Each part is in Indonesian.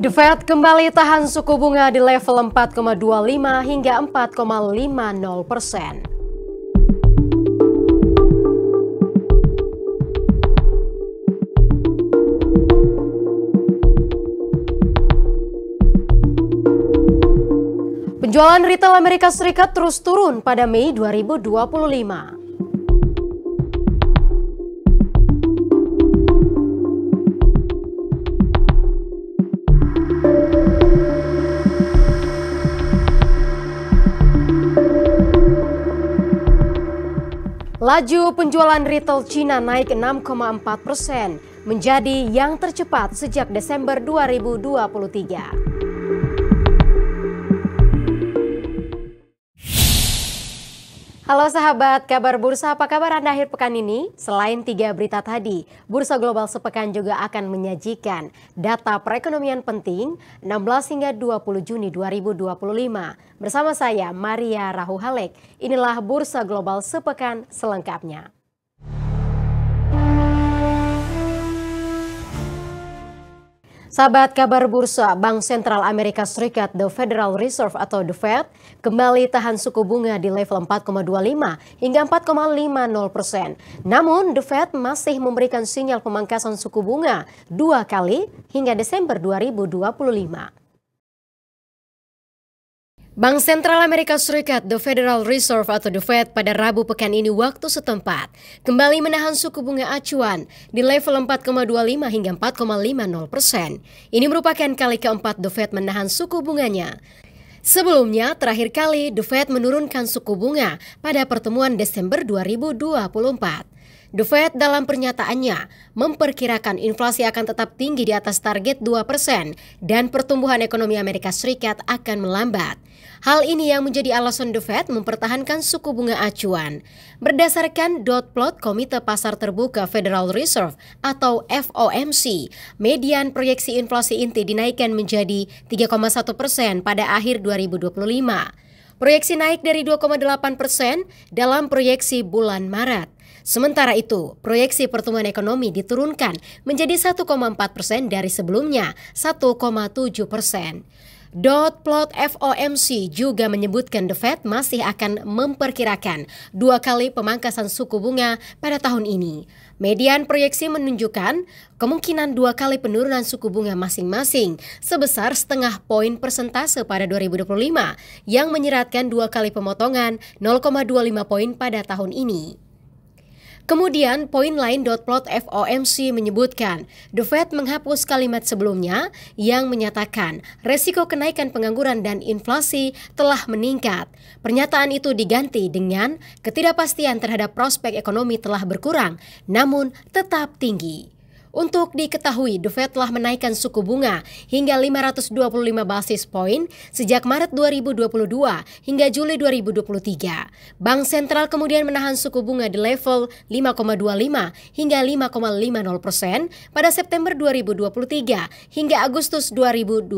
The Fed kembali tahan suku bunga di level 4,25 hingga 4,50%. Penjualan retail Amerika Serikat terus turun pada Mei 2025. Laju penjualan retail Cina naik 6,4%, menjadi yang tercepat sejak Desember 2023. Halo sahabat, kabar bursa, apa kabar Anda akhir pekan ini? Selain 3 berita tadi, Bursa Global sepekan juga akan menyajikan data perekonomian penting 16 hingga 20 Juni 2025. Bersama saya, Maria Rahuhalek. Inilah Bursa Global sepekan selengkapnya. Sahabat kabar bursa, Bank Sentral Amerika Serikat The Federal Reserve atau The Fed kembali tahan suku bunga di level 4,25 hingga 4,50%. Namun The Fed masih memberikan sinyal pemangkasan suku bunga 2 kali hingga Desember 2025. Bank Sentral Amerika Serikat The Federal Reserve atau The Fed pada Rabu pekan ini waktu setempat kembali menahan suku bunga acuan di level 4,25 hingga 4,50%. Ini merupakan kali keempat The Fed menahan suku bunganya. Sebelumnya, terakhir kali The Fed menurunkan suku bunga pada pertemuan Desember 2024. The Fed dalam pernyataannya memperkirakan inflasi akan tetap tinggi di atas target 2% dan pertumbuhan ekonomi Amerika Serikat akan melambat. Hal ini yang menjadi alasan The Fed mempertahankan suku bunga acuan. Berdasarkan dot plot Komite Pasar Terbuka Federal Reserve atau FOMC, median proyeksi inflasi inti dinaikkan menjadi 3,1% pada akhir 2025. Proyeksi naik dari 2,8% dalam proyeksi bulan Maret. Sementara itu, proyeksi pertumbuhan ekonomi diturunkan menjadi 1,4% dari sebelumnya 1,7%. Dot plot FOMC juga menyebutkan The Fed masih akan memperkirakan 2 kali pemangkasan suku bunga pada tahun ini. Median proyeksi menunjukkan kemungkinan 2 kali penurunan suku bunga masing-masing sebesar 0,5 poin persentase pada 2025 yang menyeratkan 2 kali pemotongan 0,25 poin pada tahun ini. Kemudian, poin lain dot plot FOMC menyebutkan The Fed menghapus kalimat sebelumnya yang menyatakan resiko kenaikan pengangguran dan inflasi telah meningkat. Pernyataan itu diganti dengan ketidakpastian terhadap prospek ekonomi telah berkurang, namun tetap tinggi. Untuk diketahui, The Fed telah menaikkan suku bunga hingga 525 basis poin sejak Maret 2022 hingga Juli 2023. Bank sentral kemudian menahan suku bunga di level 5,25 hingga 5,50% pada September 2023 hingga Agustus 2024.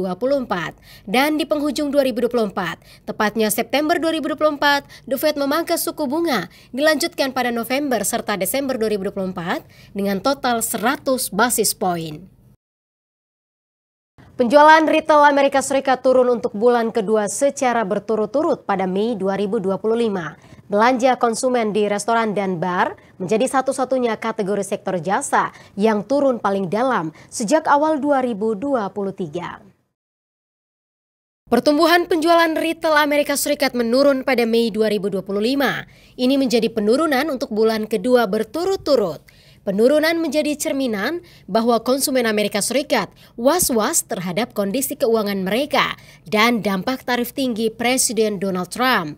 Dan di penghujung 2024, tepatnya September 2024, The Fed memangkas suku bunga dilanjutkan pada November serta Desember 2024 dengan total 100 basis poin. Penjualan retail Amerika Serikat turun untuk bulan kedua secara berturut-turut pada Mei 2025. Belanja konsumen di restoran dan bar menjadi satu-satunya kategori sektor jasa yang turun paling dalam sejak awal 2023. Pertumbuhan penjualan retail Amerika Serikat menurun pada Mei 2025. Ini menjadi penurunan untuk bulan kedua berturut-turut. Penurunan menjadi cerminan bahwa konsumen Amerika Serikat was-was terhadap kondisi keuangan mereka dan dampak tarif tinggi Presiden Donald Trump.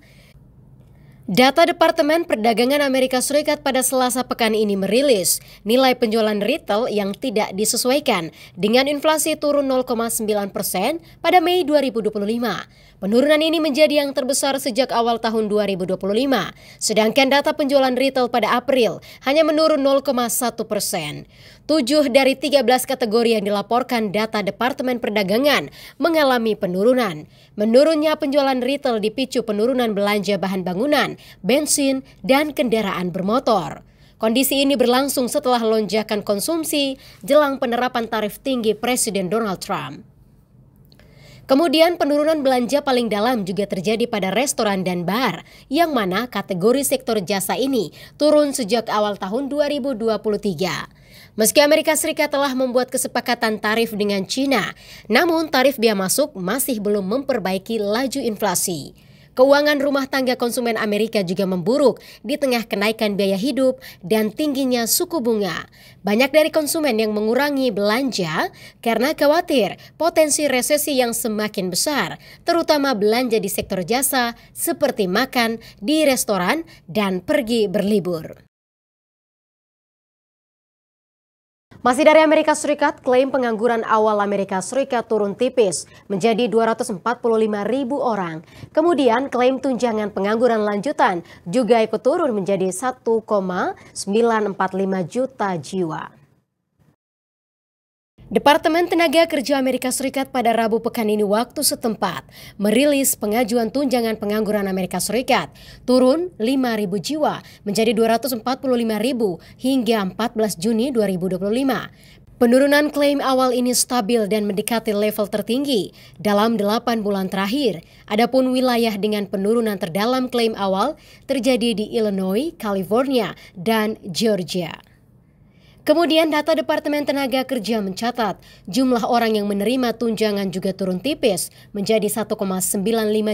Data Departemen Perdagangan Amerika Serikat pada Selasa pekan ini merilis nilai penjualan retail yang tidak disesuaikan dengan inflasi turun 0,9% pada Mei 2025. Penurunan ini menjadi yang terbesar sejak awal tahun 2025, sedangkan data penjualan retail pada April hanya menurun 0,1%. 7 dari 13 kategori yang dilaporkan data Departemen Perdagangan mengalami penurunan. Menurunnya penjualan retail dipicu penurunan belanja bahan bangunan, bensin, dan kendaraan bermotor. Kondisi ini berlangsung setelah lonjakan konsumsi jelang penerapan tarif tinggi Presiden Donald Trump. Kemudian penurunan belanja paling dalam juga terjadi pada restoran dan bar, yang mana kategori sektor jasa ini turun sejak awal tahun 2023. Meski Amerika Serikat telah membuat kesepakatan tarif dengan China, namun tarif bea masuk masih belum memperbaiki laju inflasi. Keuangan rumah tangga konsumen Amerika juga memburuk di tengah kenaikan biaya hidup dan tingginya suku bunga. Banyak dari konsumen yang mengurangi belanja karena khawatir potensi resesi yang semakin besar, terutama belanja di sektor jasa seperti makan, di restoran, dan pergi berlibur. Masih dari Amerika Serikat, klaim pengangguran awal Amerika Serikat turun tipis menjadi 245.000 orang. Kemudian klaim tunjangan pengangguran lanjutan juga ikut turun menjadi 1,945 juta jiwa. Departemen Tenaga Kerja Amerika Serikat pada Rabu pekan ini waktu setempat merilis pengajuan tunjangan pengangguran Amerika Serikat turun 5.000 jiwa menjadi 245.000 hingga 14 Juni 2025. Penurunan klaim awal ini stabil dan mendekati level tertinggi dalam 8 bulan terakhir. Adapun wilayah dengan penurunan terdalam klaim awal terjadi di Illinois, California, dan Georgia. Kemudian data Departemen Tenaga Kerja mencatat jumlah orang yang menerima tunjangan juga turun tipis menjadi 1,95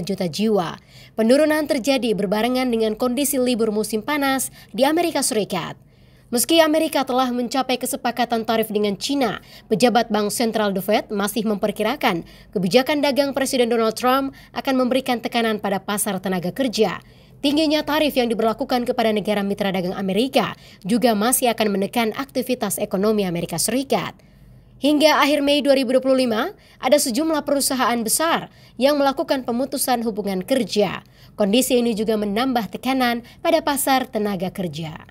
juta jiwa. Penurunan terjadi berbarengan dengan kondisi libur musim panas di Amerika Serikat. Meski Amerika telah mencapai kesepakatan tarif dengan China, pejabat Bank Sentral The Fed masih memperkirakan kebijakan dagang Presiden Donald Trump akan memberikan tekanan pada pasar tenaga kerja. Tingginya tarif yang diberlakukan kepada negara mitra dagang Amerika juga masih akan menekan aktivitas ekonomi Amerika Serikat. Hingga akhir Mei 2025, ada sejumlah perusahaan besar yang melakukan pemutusan hubungan kerja. Kondisi ini juga menambah tekanan pada pasar tenaga kerja.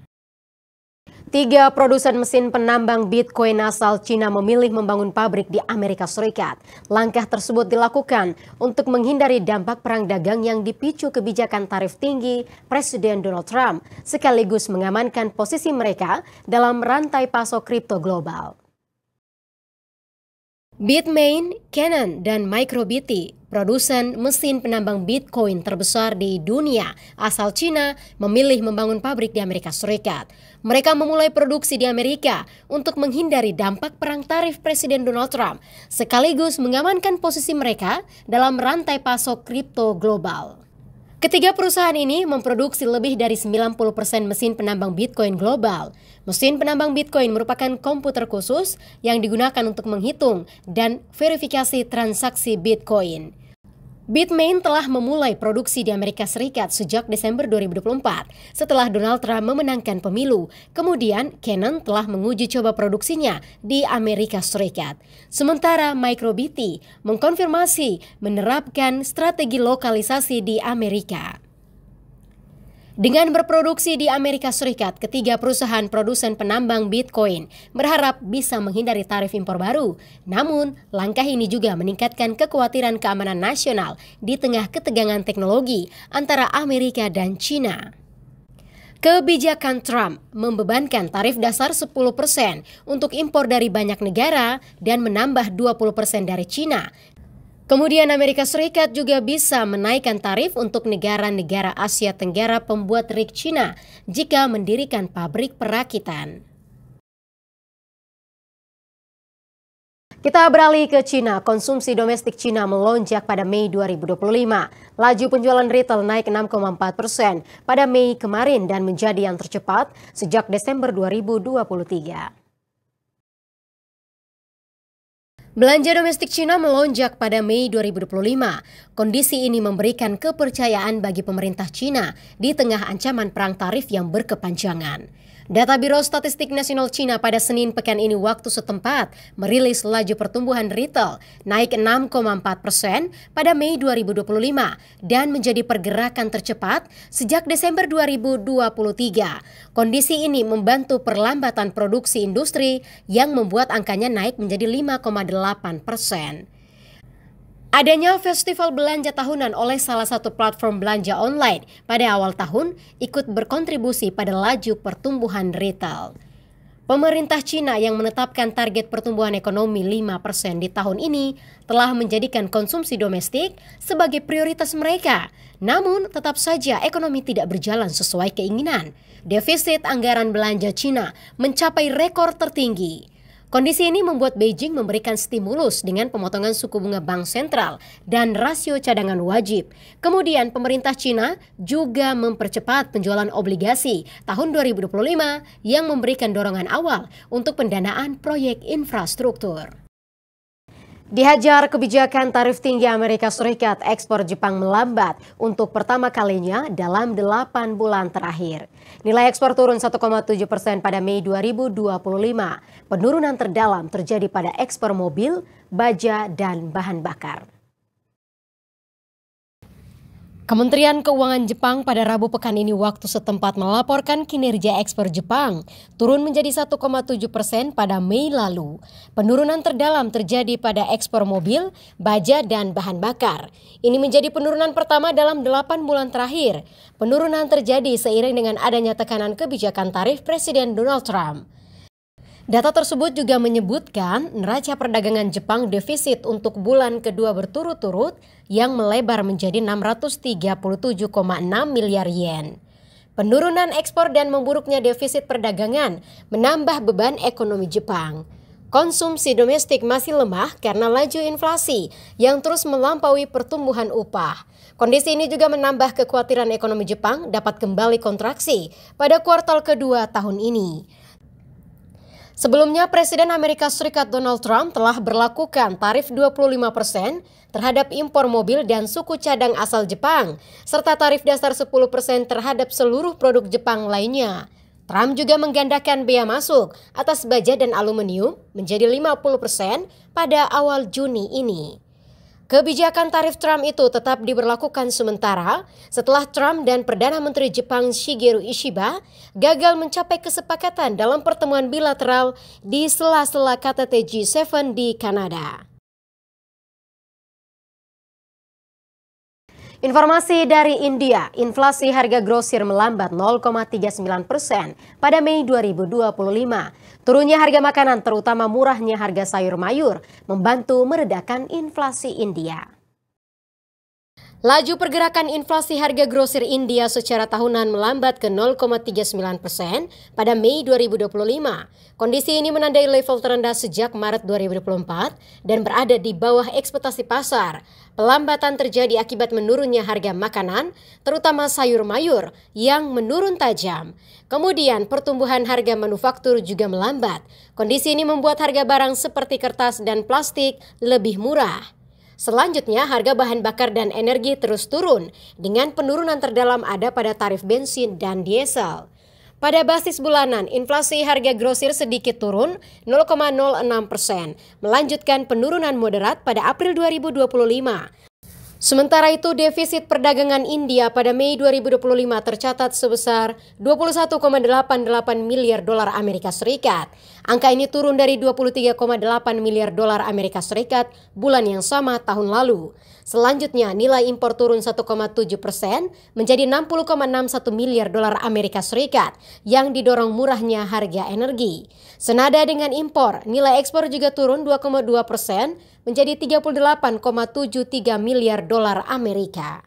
3 produsen mesin penambang Bitcoin asal Cina memilih membangun pabrik di Amerika Serikat. Langkah tersebut dilakukan untuk menghindari dampak perang dagang yang dipicu kebijakan tarif tinggi Presiden Donald Trump, sekaligus mengamankan posisi mereka dalam rantai pasok kripto global. Bitmain, Canaan, dan MicroBT, produsen mesin penambang Bitcoin terbesar di dunia asal Cina, memilih membangun pabrik di Amerika Serikat. Mereka memulai produksi di Amerika untuk menghindari dampak perang tarif Presiden Donald Trump, sekaligus mengamankan posisi mereka dalam rantai pasok kripto global. Ketiga perusahaan ini memproduksi lebih dari 90% mesin penambang Bitcoin global. Mesin penambang Bitcoin merupakan komputer khusus yang digunakan untuk menghitung dan verifikasi transaksi Bitcoin. Bitmain telah memulai produksi di Amerika Serikat sejak Desember 2024 setelah Donald Trump memenangkan pemilu. Kemudian Canaan telah menguji coba produksinya di Amerika Serikat. Sementara MicroBT mengkonfirmasi menerapkan strategi lokalisasi di Amerika. Dengan berproduksi di Amerika Serikat, ketiga perusahaan produsen penambang Bitcoin berharap bisa menghindari tarif impor baru. Namun, langkah ini juga meningkatkan kekhawatiran keamanan nasional di tengah ketegangan teknologi antara Amerika dan China. Kebijakan Trump membebankan tarif dasar 10% untuk impor dari banyak negara dan menambah 20% dari China. Kemudian Amerika Serikat juga bisa menaikkan tarif untuk negara-negara Asia Tenggara pembuat rig Cina jika mendirikan pabrik perakitan. Kita beralih ke Cina. Konsumsi domestik Cina melonjak pada Mei 2025. Laju penjualan retail naik 6,4% pada Mei kemarin dan menjadi yang tercepat sejak Desember 2023. Belanja domestik Cina melonjak pada Mei 2025. Kondisi ini memberikan kepercayaan bagi pemerintah Cina di tengah ancaman perang tarif yang berkepanjangan. Data Biro Statistik Nasional Cina pada Senin pekan ini waktu setempat merilis laju pertumbuhan retail naik 6,4% pada Mei 2025 dan menjadi pergerakan tercepat sejak Desember 2023. Kondisi ini membantu perlambatan produksi industri yang membuat angkanya naik menjadi 5,8%. Adanya festival belanja tahunan oleh salah satu platform belanja online pada awal tahun ikut berkontribusi pada laju pertumbuhan retail. Pemerintah Cina yang menetapkan target pertumbuhan ekonomi 5% di tahun ini telah menjadikan konsumsi domestik sebagai prioritas mereka. Namun, tetap saja ekonomi tidak berjalan sesuai keinginan. Defisit anggaran belanja Cina mencapai rekor tertinggi. Kondisi ini membuat Beijing memberikan stimulus dengan pemotongan suku bunga bank sentral dan rasio cadangan wajib. Kemudian pemerintah Cina juga mempercepat penjualan obligasi tahun 2025 yang memberikan dorongan awal untuk pendanaan proyek infrastruktur. Dihajar kebijakan tarif tinggi Amerika Serikat, ekspor Jepang melambat untuk pertama kalinya dalam 8 bulan terakhir. Nilai ekspor turun 1,7% pada Mei 2025. Penurunan terdalam terjadi pada ekspor mobil, baja, dan bahan bakar. Kementerian Keuangan Jepang pada Rabu pekan ini waktu setempat melaporkan kinerja ekspor Jepang turun menjadi 1,7% pada Mei lalu. Penurunan terdalam terjadi pada ekspor mobil, baja, dan bahan bakar. Ini menjadi penurunan pertama dalam 8 bulan terakhir. Penurunan terjadi seiring dengan adanya tekanan kebijakan tarif Presiden Donald Trump. Data tersebut juga menyebutkan neraca perdagangan Jepang defisit untuk bulan kedua berturut-turut yang melebar menjadi 637,6 miliar yen. Penurunan ekspor dan memburuknya defisit perdagangan menambah beban ekonomi Jepang. Konsumsi domestik masih lemah karena laju inflasi yang terus melampaui pertumbuhan upah. Kondisi ini juga menambah kekhawatiran ekonomi Jepang dapat kembali kontraksi pada kuartal kedua tahun ini. Sebelumnya, Presiden Amerika Serikat Donald Trump telah berlakukan tarif 25% terhadap impor mobil dan suku cadang asal Jepang, serta tarif dasar 10% terhadap seluruh produk Jepang lainnya. Trump juga menggandakan bea masuk atas baja dan aluminium menjadi 50% pada awal Juni ini. Kebijakan tarif Trump itu tetap diberlakukan sementara setelah Trump dan Perdana Menteri Jepang Shigeru Ishiba gagal mencapai kesepakatan dalam pertemuan bilateral di sela-sela KTT G7 di Kanada. Informasi dari India, inflasi harga grosir melambat 0,39% pada Mei 2025. Turunnya harga makanan terutama murahnya harga sayur mayur membantu meredakan inflasi India. Laju pergerakan inflasi harga grosir India secara tahunan melambat ke 0,39% pada Mei 2025. Kondisi ini menandai level terendah sejak Maret 2024 dan berada di bawah ekspektasi pasar. Pelambatan terjadi akibat menurunnya harga makanan, terutama sayur mayur yang menurun tajam. Kemudian pertumbuhan harga manufaktur juga melambat. Kondisi ini membuat harga barang seperti kertas dan plastik lebih murah. Selanjutnya, harga bahan bakar dan energi terus turun dengan penurunan terdalam ada pada tarif bensin dan diesel. Pada basis bulanan, inflasi harga grosir sedikit turun 0,06%, melanjutkan penurunan moderat pada April 2025. Sementara itu, defisit perdagangan India pada Mei 2025 tercatat sebesar 21,88 miliar dolar Amerika Serikat. Angka ini turun dari 23,8 miliar dolar Amerika Serikat bulan yang sama tahun lalu. Selanjutnya, nilai impor turun 1,7% menjadi 60,61 miliar dolar Amerika Serikat yang didorong murahnya harga energi. Senada dengan impor, nilai ekspor juga turun 2,2% menjadi 38,73 miliar dolar Amerika.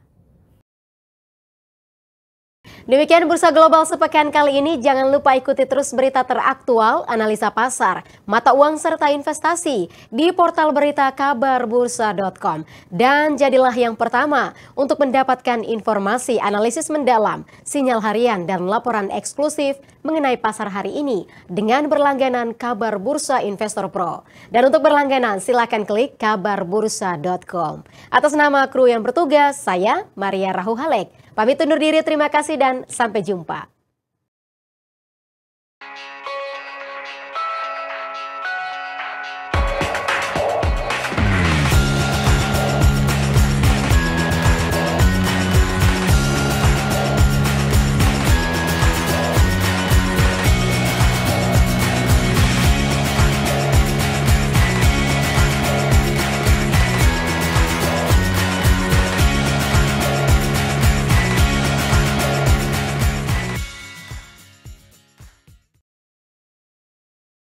Demikian Bursa Global sepekan kali ini. Jangan lupa ikuti terus berita teraktual, analisa pasar, mata uang serta investasi di portal berita kabarbursa.com. Dan jadilah yang pertama untuk mendapatkan informasi analisis mendalam, sinyal harian dan laporan eksklusif mengenai pasar hari ini dengan berlangganan Kabar Bursa Investor Pro. Dan untuk berlangganan silakan klik kabarbursa.com. Atas nama kru yang bertugas, saya Maria Rahuhalek. Pamit undur diri, terima kasih dan sampai jumpa.